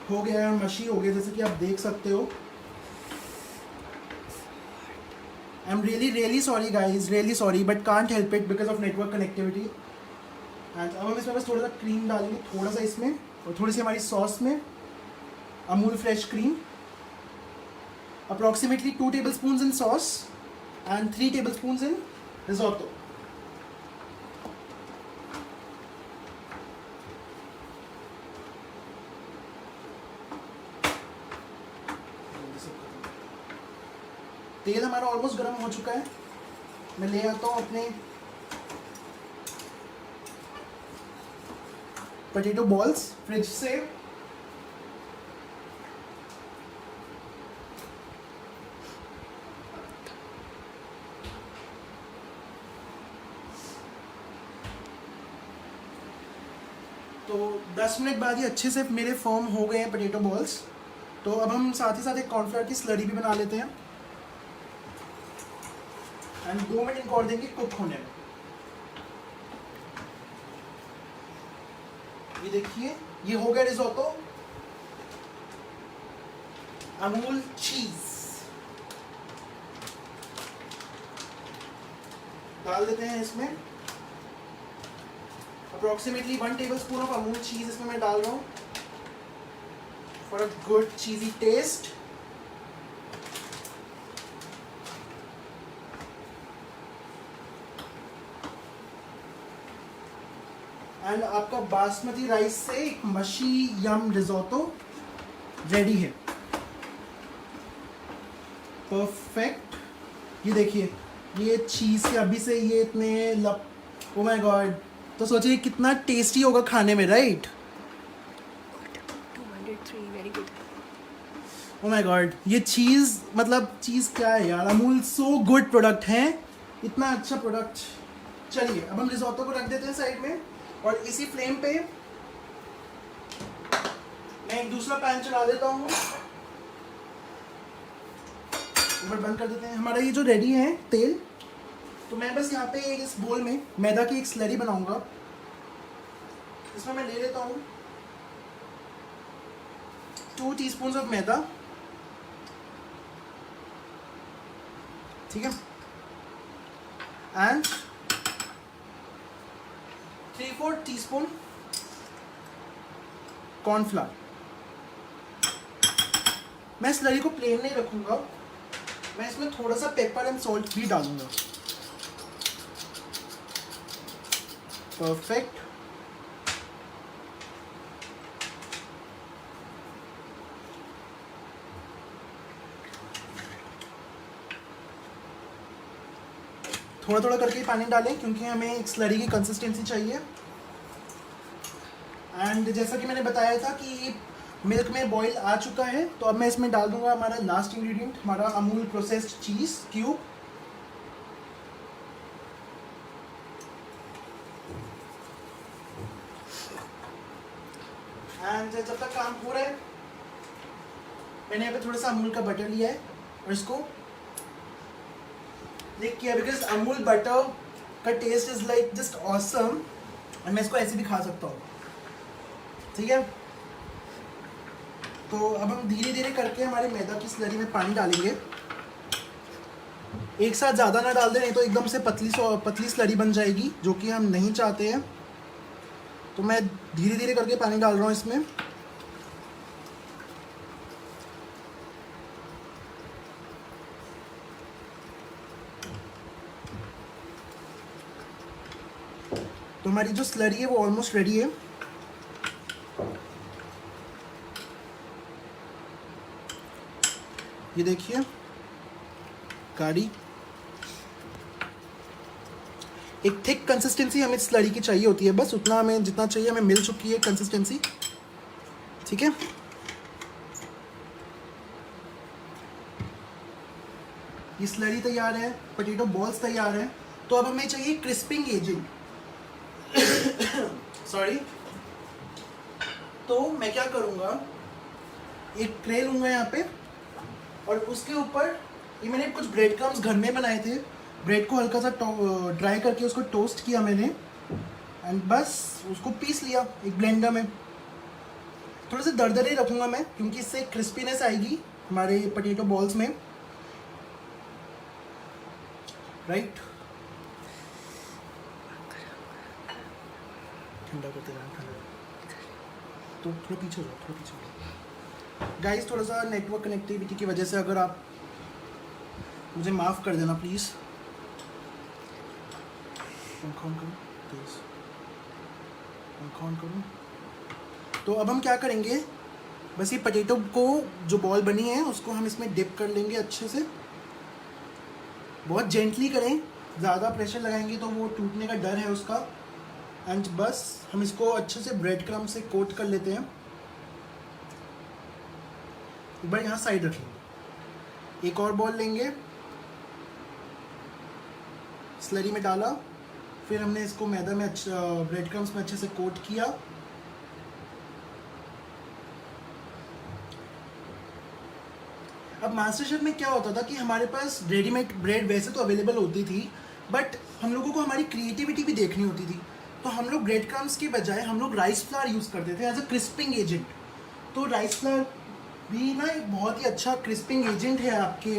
हो गया है और मशी हो गया, जैसे कि आप देख सकते हो। I am really sorry guys, really sorry, but can't help it because of network connectivity. And अब हम इसमें बस थोड़ा सा क्रीम डालेंगे, थोड़ा सा इसमें, और थोड़ी सी हमारी सॉस में Amul fresh cream, approximately 2 tablespoons in sauce and 3 tablespoons in risotto. तेल हमारा ऑलमोस्ट गर्म हो चुका है। मैं ले आता हूँ अपने पोटैटो बॉल्स फ्रिज से। तो 10 मिनट बाद ही अच्छे से मेरे फॉर्म हो गए हैं पोटैटो बॉल्स। तो अब हम साथ ही साथ एक कॉर्नफ्लावर की स्लरी भी बना लेते हैं एंड 2 मिनट इनको और देंगे कुक होने में। ये देखिए, ये हो गया रिजोटो अमूल चीज। डाल देते हैं इसमें अप्रॉक्सीमेटली 1 tablespoon ऑफ अमूल चीज इसमें मैं डाल रहा हूँ for a good cheesy taste. And आपका बासमती राइस से एक मशी यम रिजोटो रेडी है। परफेक्ट। ये देखिए, ये चीज़ के अभी से ये इतने ओ माय गॉड, तो सोचिए कितना टेस्टी होगा खाने में, right? 203 very good. Oh my God, ये चीज़, मतलब चीज़ क्या है यार, अमूल सो गुड प्रोडक्ट है, इतना अच्छा प्रोडक्ट। चलिए अब हम रिजोटो को रख देते हैं साइड में और इसी फ्लेम पे मैं एक दूसरा पैन चला देता हूँ। ऊपर बंद कर देते हैं। हमारा ये जो रेडी है तेल, तो मैं बस यहाँ पे इस बोल में मैदा की एक स्लरी बनाऊंगा। इसमें मैं ले लेता हूँ 2 teaspoons ऑफ मैदा, ठीक है, एंड 3/4 teaspoon कॉर्नफ्लावर। मैं स्लरी को प्लेन नहीं रखूंगा, मैं इसमें थोड़ा सा पेपर एंड सॉल्ट भी डालूंगा। परफेक्ट। थोड़ा थोड़ा करके पानी डालें क्योंकि हमें एक स्लरी की कंसिस्टेंसी चाहिए। एंड जैसा कि मैंने बताया था कि मिल्क में बॉईल आ चुका है, तो अब मैं इसमें डाल दूंगा हमारा लास्ट इंग्रेडिएंट, हमारा Amul processed cheese cube. And जब तक काम हो रहा है, मैंने यहाँ पे थोड़ा सा अमूल का बटर लिया है और इसको लिक किया बिकॉज अमूल बटर का taste is like just awesome, और मैं इसको ऐसे भी खा सकता हूँ, ठीक है। तो अब हम धीरे धीरे करके हमारे मैदा की स्लरी में पानी डालेंगे। एक साथ ज़्यादा ना डाल दें, नहीं तो एकदम से पतली स्लरी बन जाएगी, जो कि हम नहीं चाहते हैं। तो मैं धीरे धीरे करके पानी डाल रहा हूँ इसमें। तो हमारी जो स्लरी है वो ऑलमोस्ट रेडी है। ये देखिए गाढ़ी, एक थिक कंसिस्टेंसी हमें स्लरी की चाहिए होती है, बस उतना हमें जितना चाहिए हमें मिल चुकी है कंसिस्टेंसी, ठीक है। ये स्लरी तैयार है, पोटैटो बॉल्स तैयार है। तो अब हमें चाहिए क्रिस्पिंग एजेंट। सॉरी। तो मैं क्या करूँगा, एक ट्रे लूँगा यहाँ पे, और उसके ऊपर ये मैंने कुछ ब्रेड क्रम्स घर में बनाए थे। ब्रेड को हल्का सा ड्राई करके उसको टोस्ट किया मैंने, एंड बस उसको पीस लिया एक ब्लेंडर में। थोड़े से दरदरे रखूँगा मैं, क्योंकि इससे क्रिस्पीनेस आएगी हमारे पोटैटो बॉल्स में, राइट। ठंडा करते रहना, ठंडा। तो थोड़ा पीछे हो जाओ, थोड़ा पीछे हो जाओ गाइस। थोड़ा सा नेटवर्क कनेक्टिविटी की वजह से अगर आप मुझे माफ़ कर देना प्लीज़। पंखा ऑन करूँ, प्लीज़ पंखा ऑन करूँ। तो अब हम क्या करेंगे, बस ये पोटैटो को जो बॉल बनी है उसको हम इसमें डिप कर लेंगे अच्छे से। बहुत जेंटली करें, ज़्यादा प्रेशर लगाएंगे तो वो टूटने का डर है उसका। एंड बस हम इसको अच्छे से ब्रेड क्रम्ब से कोट कर लेते हैं। एक बार यहाँ साइड रख लेंगे, एक और बॉल लेंगे, स्लरी में डाला, फिर हमने इसको मैदा में ब्रेड क्रम्ब्स में अच्छे से कोट किया। अब मास्टर शेफ में क्या होता था कि हमारे पास रेडीमेड ब्रेड वैसे तो अवेलेबल होती थी, बट हम लोगों को हमारी क्रिएटिविटी भी देखनी होती थी। तो हम लोग ब्रेड क्रम्स के बजाय हम लोग राइस फ्लावर यूज़ करते थे एज अ क्रिस्पिंग एजेंट। तो राइस फ्लावर भी ना एक बहुत ही अच्छा क्रिस्पिंग एजेंट है आपके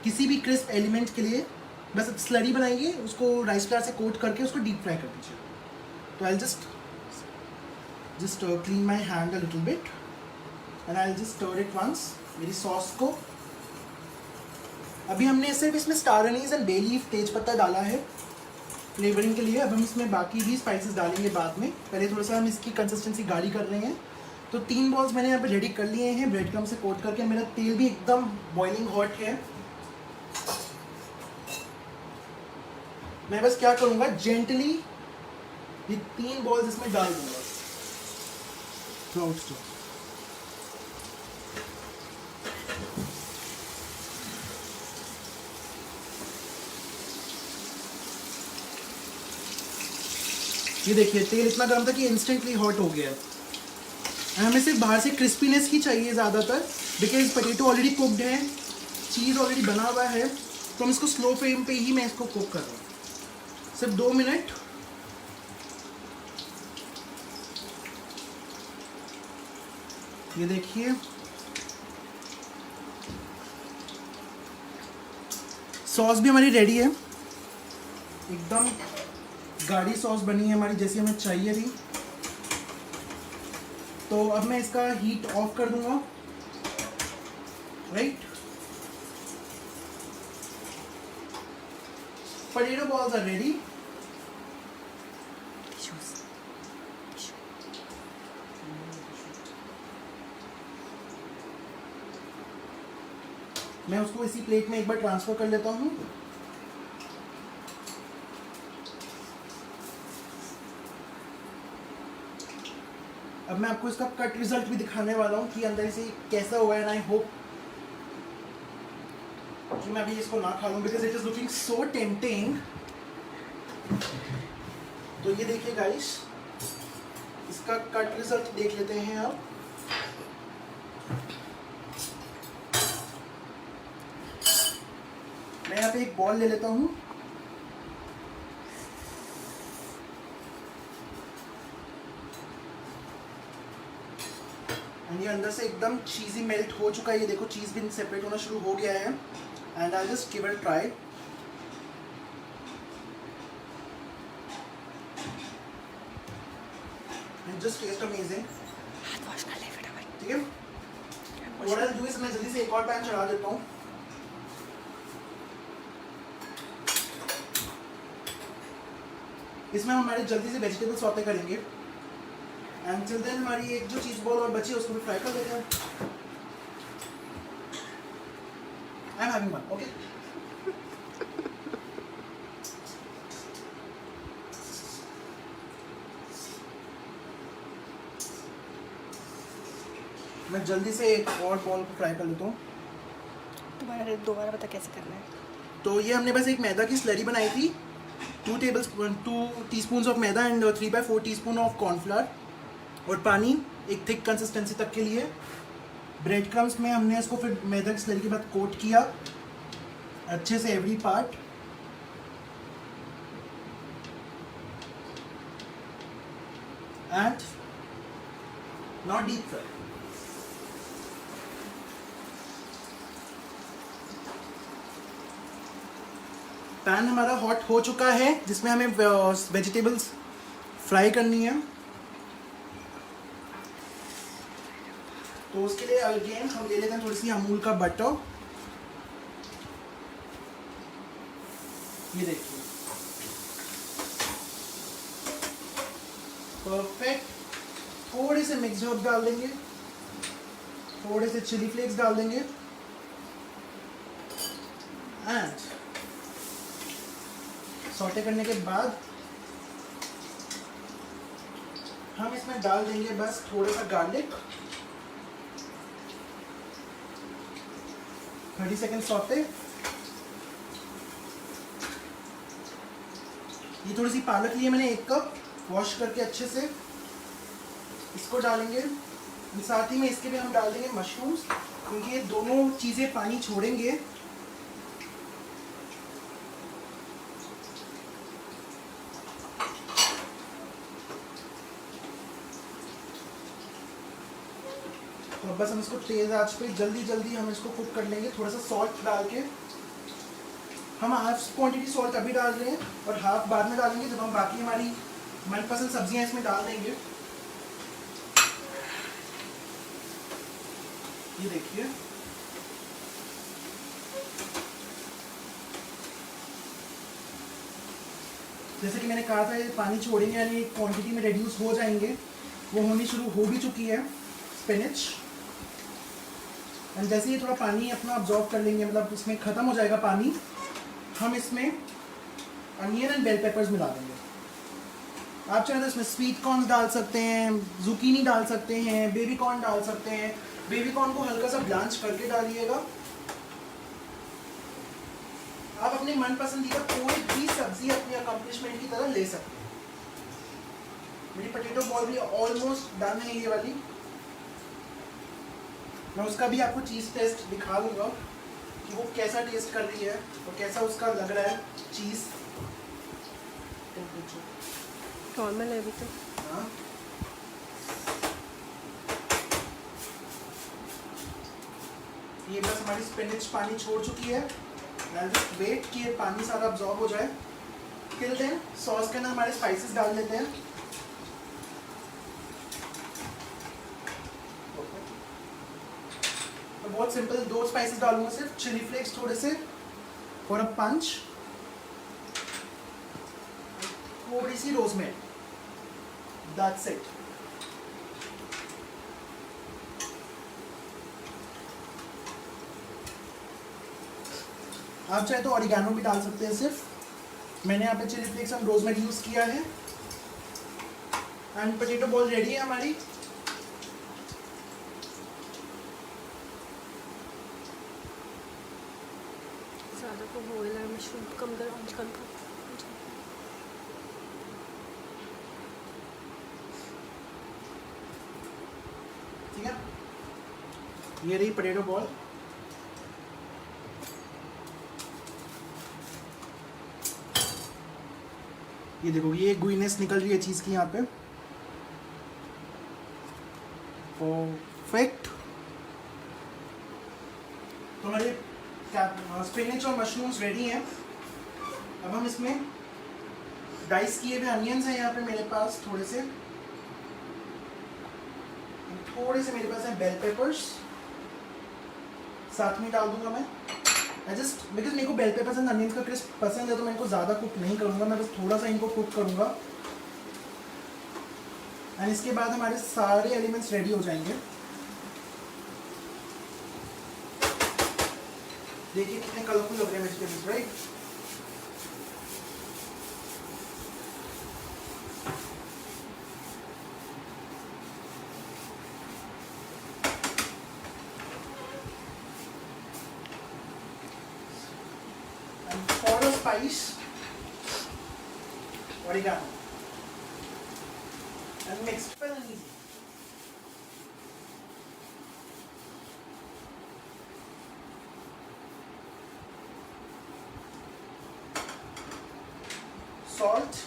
किसी भी क्रिस्प एलिमेंट के लिए। बस स्लरी बनाइए, उसको राइस फ्लावर से कोट करके उसको डीप फ्राई कर दीजिए। तो I just clean my hand a little bit and I just stir it once. मेरी सॉस को अभी हमने सिर्फ इसमें star anise and bay leaf तेज पत्ता डाला है फ्लेवरिंग के लिए। अब हम इसमें बाकी भी स्पाइसेस डालेंगे बाद में, पहले थोड़ा सा हम इसकी कंसिस्टेंसी गाढ़ी कर रहे हैं। तो 3 बॉल्स मैंने यहाँ पे रेडी कर लिए हैं ब्रेड क्रम्ब से कोट करके। मेरा तेल भी एकदम बॉइलिंग हॉट है। मैं बस क्या करूँगा, जेंटली ये 3 बॉल्स इसमें डाल दूंगा थ्रू आउट। ये देखिए तेल इतना गर्म था कि इंस्टेंटली हॉट हो गया है। हमें सिर्फ बाहर से क्रिस्पीनेस ही चाहिए ज़्यादातर, बिकॉज पोटैटो ऑलरेडी कुकड है, चीज़ ऑलरेडी बना हुआ है। तो हम इसको स्लो फ्लेम पे ही मैं इसको कुक कर रहा हूँ, सिर्फ 2 मिनट। ये देखिए सॉस भी हमारी रेडी है, एकदम गाढ़ी सॉस बनी है हमारी जैसी हमें चाहिए थी। तो अब मैं इसका हीट ऑफ कर दूंगा, right. Potato balls are ready. मैं उसको इसी प्लेट में एक बार ट्रांसफर कर लेता हूँ। अब मैं आपको इसका कट रिजल्ट भी दिखाने वाला हूँ कि अंदर से कैसा हुआ है। एंड आई होप कि मैं अभी इसको ना खा लूँ, because it is looking so tempting. तो ये देखिए गाइस, इसका कट रिजल्ट देख लेते हैं आप। मैं यहाँ पे एक बॉल ले लेता हूँ। ये अंदर से एकदम चीज़ी मेल्ट हो चुका है। ये देखो चीज़ भी सेपरेट होना शुरू हो गया है। And I just give it try. And just test amazing. हाथ वॉश कर ले फटाफट। ठीक है, व्हाट आई डू इज मैं जल्दी से एक और पैन चढ़ा देता हूँ। इसमें हम हमारे जल्दी से वेजिटेबल सौते करेंगे। एंड टिल देन हमारी एक जो चीज़ बॉल और बची है उसको भी फ्राई कर देते हैं। I am having one, okay. मैं जल्दी से एक और बॉल को फ्राई कर लेता हूँ। दोबारा बता कैसे करना है। तो ये हमने बस एक मैदा की स्लरी बनाई थी, 2 teaspoon of maida and 3/4 teaspoon of cornflour और पानी एक थिक कंसिस्टेंसी तक के लिए। ब्रेड क्रम्स में हमने इसको फिर मैदा की स्लरी के बाद कोट किया अच्छे से every part. And not deep fry. Pan हमारा हॉट हो चुका है जिसमें हमें वेजिटेबल्स फ्राई करनी है। तो उसके लिए अगेन हम ले लेते हैं थोड़ी सी अमूल का बटर। ये देखिए परफेक्ट। थोड़े से मिक्स हर्ब डाल देंगे, थोड़े से चिली फ्लेक्स डाल देंगे एंड सॉटे करने के बाद हम इसमें डाल देंगे बस थोड़ा सा गार्लिक। 30 second saute. ये थोड़ी सी पालक ली है मैंने 1 कप, वॉश करके अच्छे से इसको डालेंगे। साथ ही में इसके भी हम डाल देंगे मशरूम्स क्योंकि ये दोनों चीज़ें पानी छोड़ेंगे। तो बस हम इसको तेज़ आंच पे जल्दी हम इसको कुक कर लेंगे। थोड़ा सा सॉल्ट डाल के हम हाफ क्वांटिटी सॉल्ट अभी डाल रहे हैं और हाफ बाद में डालेंगे जब हम बाकी हमारी मनपसंद सब्जियां इसमें डाल देंगे। ये देखिए जैसे कि मैंने कहा था ये पानी छोड़ेंगे यानी क्वांटिटी में रिड्यूस हो जाएंगे। वो होनी शुरू हो भी चुकी है स्पिनच। एंड जैसे ये थोड़ा पानी अपना अब्जॉर्ब कर लेंगे, मतलब इसमें ख़त्म हो जाएगा पानी, हम इसमें अनियन एंड बेल पेपर्स मिला देंगे। आप चाहें तो इसमें स्वीट कॉर्न डाल सकते हैं, जुकीनी डाल सकते हैं, बेबी कॉर्न डाल सकते हैं। बेबी कॉर्न को हल्का सा ब्लांच करके डालिएगा। आप अपनी मनपसंदीदा कोई भी सब्जी अपनी अकम्पलिशमेंट की तरह ले सकते हैं। मेरी पोटैटो बॉल भी ऑलमोस्ट डन है ये वाली। मैं उसका भी आपको चीज़ टेस्ट दिखा दूंगा कि वो कैसा टेस्ट कर रही है और कैसा उसका लग रहा है चीज़। नॉर्मल है अभी तो। हाँ ये बस हमारी स्पिनच पानी छोड़ चुकी है। जस्ट वेट कि ये पानी सारा अब्जॉर्ब हो जाए। टिल देन सॉस के अंदर हमारे स्पाइसेस डाल देते हैं। तो बहुत सिंपल 2 स्पाइसेस डालूंगा सिर्फ, चिली फ्लेक्स थोड़े से फॉर अ पंच, थोड़ी सी रोजमेरी, दैट्स इट। आप चाहे तो ऑरिगेनो भी डाल सकते हैं सिर्फ। मैंने यहाँ पे chilli flakes and rosemary use किया है। एंड पोटैटो बॉल रेडी है हमारी। ज़्यादा को बॉयल है, मशरूम कम कर आजकल का। ठीक है, ये रही पोटैटो बॉल। ये देखो ये गुइनेस निकल रही है चीज़ की यहाँ पे। परफेक्ट। तो हमारे स्पिनच और मशरूम्स रेडी हैं। अब हम इसमें डाइस किए हुए अनियंस हैं यहाँ पे मेरे पास, थोड़े से मेरे पास हैं बेल पेपर्स, साथ में डाल दूंगा मैं। जस्ट बिकॉज मेरे को बेल पेपर्स एंड अनियंस का क्रिस्प पसंद है तो मैं इनको ज़्यादा कुक नहीं करूँगा, मैं बस थोड़ा सा इनको कुक करूँगा। एंड इसके बाद हमारे सारे एलिमेंट्स रेडी हो जाएंगे। देखिए कितने कलरफुल लग रहे हैं vegetables, right? And for a spice, oregano, and mix well and easy. salt.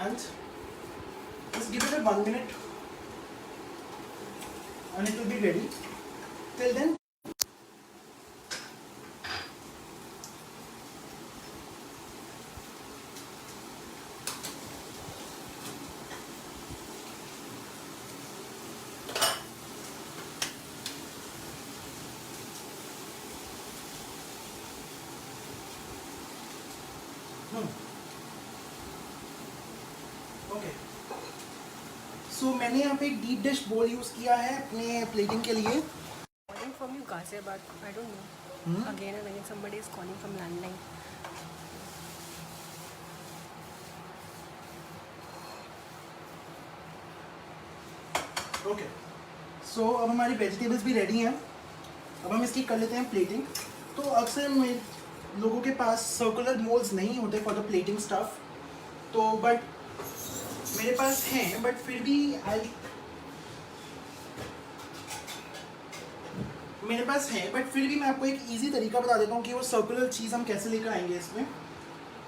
And just give it a 1 minute and it will be ready. Till then, okay so मैंने यहाँ पे एक डीप डिश बोल use किया है अपने plating के लिए. Calling from you, Gazer, but I don't know. Again and again, somebody is calling from landline. Okay so अब हमारी वेजिटेबल्स भी रेडी हैं. अब हम इसकी कर लेते हैं प्लेटिंग. तो अक्सर लोगों के पास सर्कुलर मोल्ड्स नहीं होते फॉर द प्लेटिंग स्टफ. तो बट मेरे पास हैं, बट फिर भी मेरे पास है, बट फिर भी मैं आपको एक इजी तरीका बता देता हूँ कि वो सर्कुलर चीज़ हम कैसे लेकर आएंगे इसमें.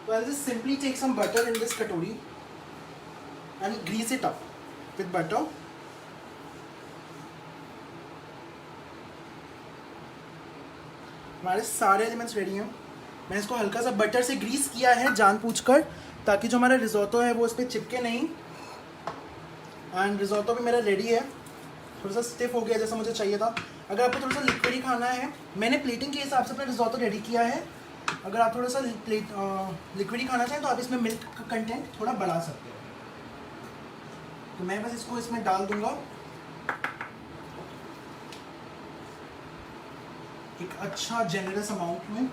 तो I just simply take some butter in this katori and grease it up with butter. हमारे सारे एलिमेंट्स रेडी हैं. मैंने इसको हल्का सा बटर से ग्रीस किया है जानबूझकर, ताकि जो हमारा रिजोटो है वो इस पर चिपके नहीं. एंड रिजोटो भी मेरा रेडी है. थोड़ा सा स्टिफ हो गया जैसा मुझे चाहिए था. अगर आपको थोड़ा सा लिक्विड ही खाना है, मैंने प्लेटिंग के हिसाब से अपना रिजोटो रेडी किया है. अगर आप थोड़ा सा लिक्विड ही खाना चाहें तो आप इसमें मिल्क का कंटेंट थोड़ा बढ़ा सकते हो. तो मैं बस इसको इसमें डाल दूंगा एक अच्छा जेनरस अमाउंट में.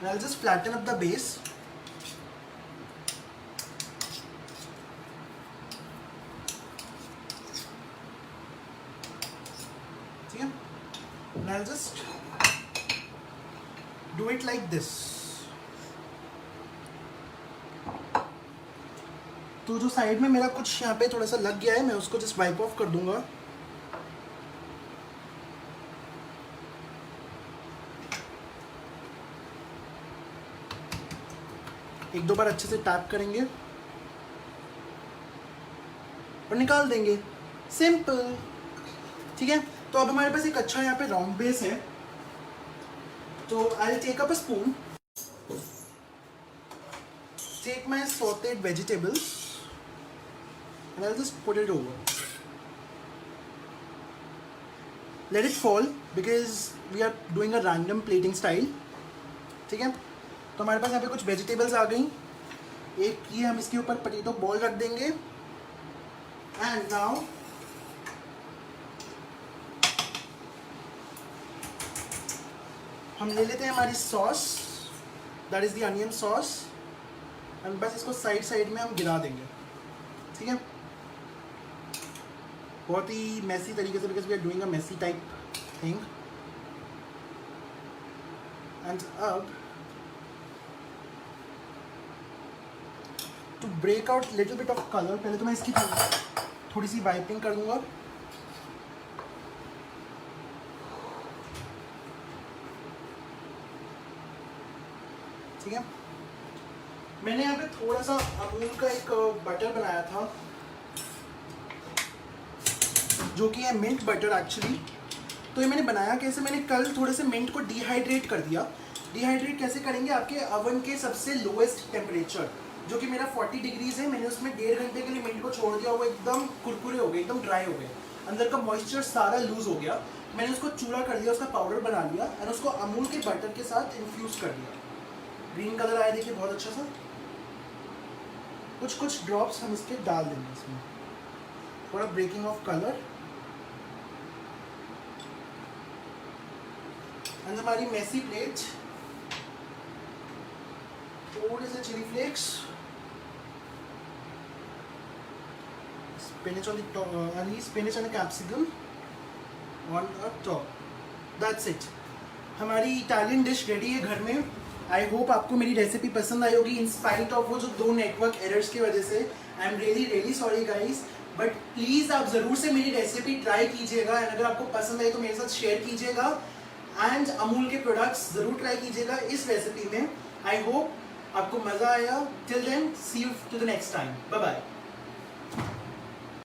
I'll just flatten up the base. ठीक है. And I'll just do it like this. तो जो साइड में मेरा कुछ यहाँ पे थोड़ा सा लग गया है, मैं उसको जस्ट वाइप ऑफ कर दूंगा. एक दो बार अच्छे से टैप करेंगे और निकाल देंगे. सिंपल. ठीक है. तो अब हमारे पास एक अच्छा यहाँ पे राउंड बेस है. तो I will take up a spoon, take my sauteed vegetables and I'll just put it over. Let it fall because we are doing a random plating style. ठीक है. तो हमारे पास यहाँ पे कुछ वेजिटेबल्स आ गई. एक ये हम इसके ऊपर पोटैटो बॉल रख देंगे. एंड नाउ हम ले लेते हैं हमारी sauce, that is the onion sauce. And बस इसको साइड साइड में हम गिरा देंगे. ठीक है. बहुत ही मैसी तरीके से, because we are doing a messy type thing. And अब to break out little bit of colour, पहले तो मैं इसकी थोड़ी सी वाइपिंग कर दूंगा. ठीक है. मैंने यहाँ पे थोड़ा सा अमूल का एक बटर बनाया था, जो कि है मिंट बटर एक्चुअली. तो ये मैंने बनाया कैसे, मैंने कल थोड़े से मिंट को डिहाइड्रेट कर दिया. डिहाइड्रेट कैसे करेंगे, आपके अवन के सबसे लोएस्ट टेम्परेचर जो कि मेरा 40 डिग्रीज है, मैंने उसमें 1.5 घंटे के लिए मिंट को छोड़ दिया. वो एकदम कुरकुरे हो गए, एकदम ड्राई हो गए, अंदर का मॉइस्चर सारा लूज हो गया. मैंने उसको चूड़ा कर दिया, उसका पाउडर बना लिया और उसको अमूल के बटर के साथ इन्फ्यूज़ कर दिया. ग्रीन कलर आया देखिए, बहुत अच्छा सा. कुछ कुछ ड्रॉप्स हम इसके डाल देंगे इसमें, थोड़ा ब्रेकिंग ऑफ कलर. एंड हमारी मेसी प्लेट, थोड़े से chilli flakes, spinach on the top, spinach and capsicum on the top. That's it. हमारी इटालियन डिश रेडी है घर में. आई होप आपको मेरी रेसिपी पसंद आई होगी इन स्पाइट ऑफ वो जो 2 नेटवर्क एरर्स की वजह से। I am really sorry guys, but please आप ज़रूर से मेरी रेसिपी ट्राई कीजिएगा एंड अगर आपको पसंद आई तो मेरे साथ शेयर कीजिएगा एंड अमूल के प्रोडक्ट्स ज़रूर ट्राई कीजिएगा इस रेसिपी में। आई होप आपको मज़ा आया। Till then see you to the next time, bye bye.